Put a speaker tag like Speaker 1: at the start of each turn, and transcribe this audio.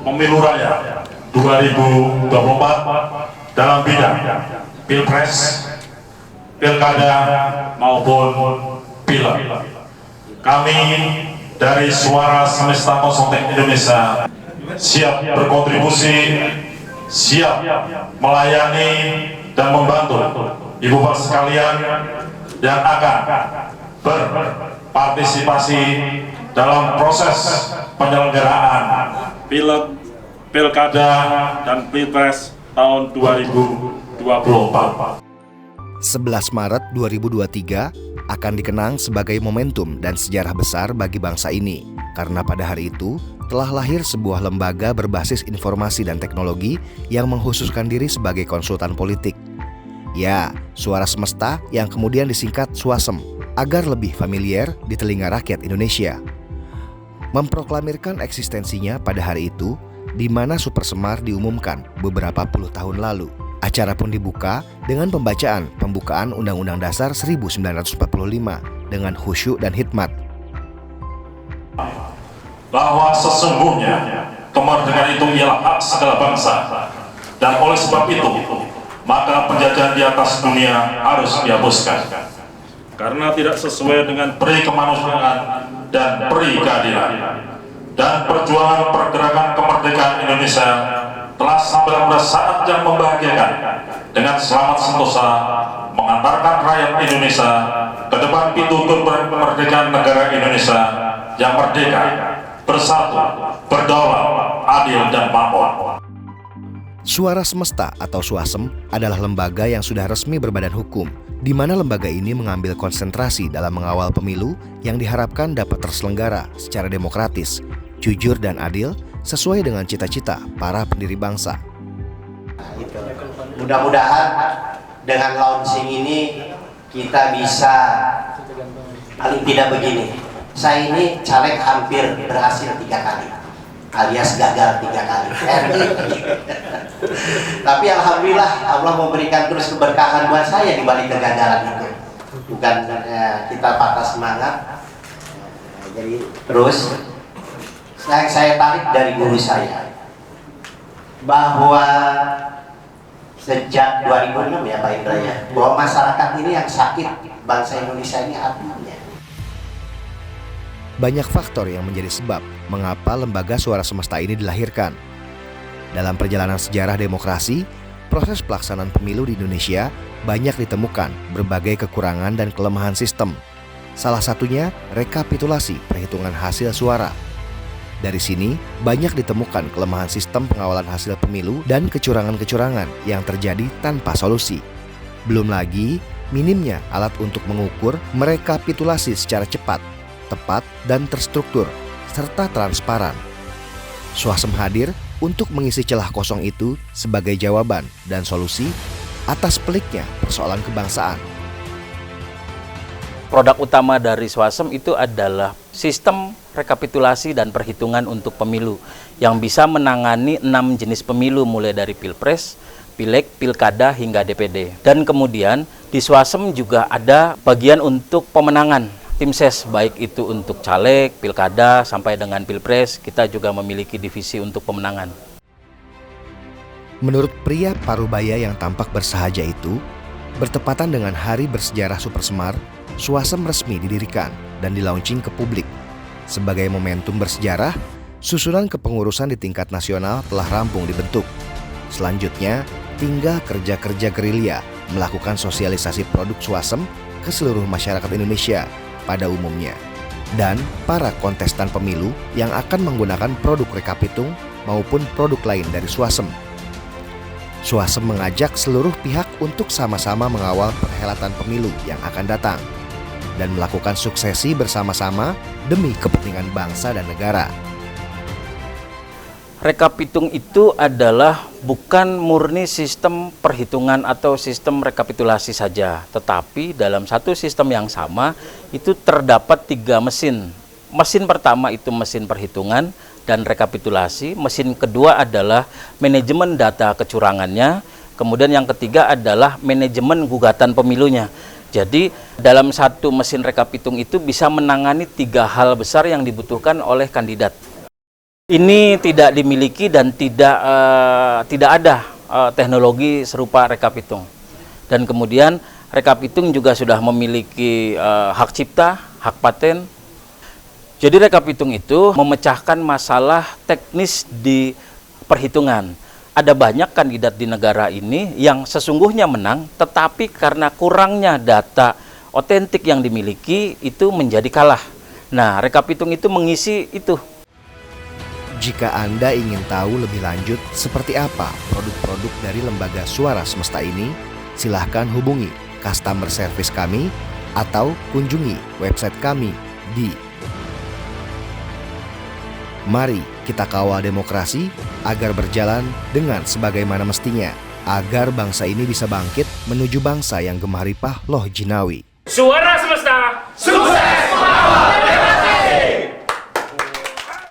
Speaker 1: pemilu raya 2024 dalam bidang pilpres, pilkada maupun pileg. Kami dari Suara Semesta Konsultek Indonesia siap berkontribusi, siap melayani dan membantu Ibu Bapak sekalian yang akan berpartisipasi dalam proses penyelenggaraan pileg, pilkada, dan pilpres tahun 2024.
Speaker 2: 11 Maret 2023 akan dikenang sebagai momentum dan sejarah besar bagi bangsa ini, karena pada hari itu telah lahir sebuah lembaga berbasis informasi dan teknologi yang mengkhususkan diri sebagai konsultan politik. Ya, Suara Semesta yang kemudian disingkat Suasem, agar lebih familiar di telinga rakyat Indonesia. Memproklamirkan eksistensinya pada hari itu, di mana Super Semar diumumkan beberapa puluh tahun lalu. Acara pun dibuka dengan pembukaan Undang-Undang Dasar 1945 dengan khusyuk dan hikmat.
Speaker 1: Bahwa sesungguhnya kemerdekaan itu ialah hak segala bangsa, dan oleh sebab itu maka penjajahan di atas dunia harus dihapuskan, karena tidak sesuai dengan peri kemanusiaan dan peri keadilan. Dan perjuangan pergerakan kemerdekaan Indonesia telah sampai pada saat yang membahagiakan, dengan selamat sentosa mengantarkan rakyat Indonesia ke depan pintu gerbang kemerdekaan negara Indonesia yang merdeka, bersatu, berdaulat, adil, dan makmur.
Speaker 2: Suara Semesta atau Suasem adalah lembaga yang sudah resmi berbadan hukum, di mana lembaga ini mengambil konsentrasi dalam mengawal pemilu yang diharapkan dapat terselenggara secara demokratis, jujur dan adil sesuai dengan cita-cita para pendiri bangsa.
Speaker 3: Mudah-mudahan dengan launching ini kita bisa paling tidak begini. Saya ini caleg hampir berhasil 3 kali, alias gagal 3 kali. Tapi alhamdulillah Allah memberikan terus keberkahan buat saya di balik kegagalan itu. Bukan kita patah semangat. Jadi terus saya tarik dari guru saya bahwa sejak 2006 ya Pak Indra ya, bahwa masyarakat ini yang sakit bangsa Indonesia ini artinya.
Speaker 2: Banyak faktor yang menjadi sebab mengapa lembaga Suara Semesta ini dilahirkan. Dalam perjalanan sejarah demokrasi, proses pelaksanaan pemilu di Indonesia banyak ditemukan berbagai kekurangan dan kelemahan sistem. Salah satunya rekapitulasi perhitungan hasil suara. Dari sini, banyak ditemukan kelemahan sistem pengawalan hasil pemilu dan kecurangan-kecurangan yang terjadi tanpa solusi. Belum lagi, minimnya alat untuk mengukur merekapitulasi secara cepat, tepat, dan terstruktur, serta transparan. Suasem hadir untuk mengisi celah kosong itu sebagai jawaban dan solusi atas peliknya persoalan kebangsaan.
Speaker 4: Produk utama dari Suasem itu adalah sistem rekapitulasi dan perhitungan untuk pemilu yang bisa menangani 6 jenis pemilu mulai dari pilpres, pileg, pilkada hingga DPD. Dan kemudian di Suasem juga ada bagian untuk pemenangan tim ses, baik itu untuk caleg, pilkada sampai dengan pilpres. Kita juga memiliki divisi untuk pemenangan.
Speaker 2: Menurut pria parubaya yang tampak bersahaja itu, bertepatan dengan hari bersejarah Super Semar, Suasem resmi didirikan dan dilaunching ke publik. Sebagai momentum bersejarah, susunan kepengurusan di tingkat nasional telah rampung dibentuk. Selanjutnya, tinggal kerja-kerja gerilya melakukan sosialisasi produk Suasem ke seluruh masyarakat Indonesia pada umumnya. Dan para kontestan pemilu yang akan menggunakan produk Rekapitung maupun produk lain dari Suasem. Suasem mengajak seluruh pihak untuk sama-sama mengawal perhelatan pemilu yang akan datang dan melakukan suksesi bersama-sama demi kepentingan bangsa dan negara.
Speaker 4: Rekapitung itu adalah bukan murni sistem perhitungan atau sistem rekapitulasi saja, tetapi dalam satu sistem yang sama itu terdapat 3 mesin. Mesin pertama itu mesin perhitungan dan rekapitulasi, mesin kedua adalah manajemen data kecurangannya, kemudian yang ketiga adalah manajemen gugatan pemilunya. Jadi dalam satu mesin rekapitung itu bisa menangani 3 hal besar yang dibutuhkan oleh kandidat. Ini tidak dimiliki dan tidak ada teknologi serupa Rekapitung. Dan kemudian Rekapitung juga sudah memiliki hak cipta, hak paten. Jadi Rekapitung itu memecahkan masalah teknis di perhitungan. Ada banyak kandidat di negara ini yang sesungguhnya menang, tetapi karena kurangnya data otentik yang dimiliki itu menjadi kalah. Nah, Rekapitung itu mengisi itu.
Speaker 2: Jika Anda ingin tahu lebih lanjut seperti apa produk-produk dari Lembaga Suara Semesta ini, silahkan hubungi customer service kami atau kunjungi website kami di Mari kita kawal demokrasi agar berjalan dengan sebagaimana mestinya, agar bangsa ini bisa bangkit menuju bangsa yang gemah ripah loh jinawi.
Speaker 5: Suara Semesta, sukses!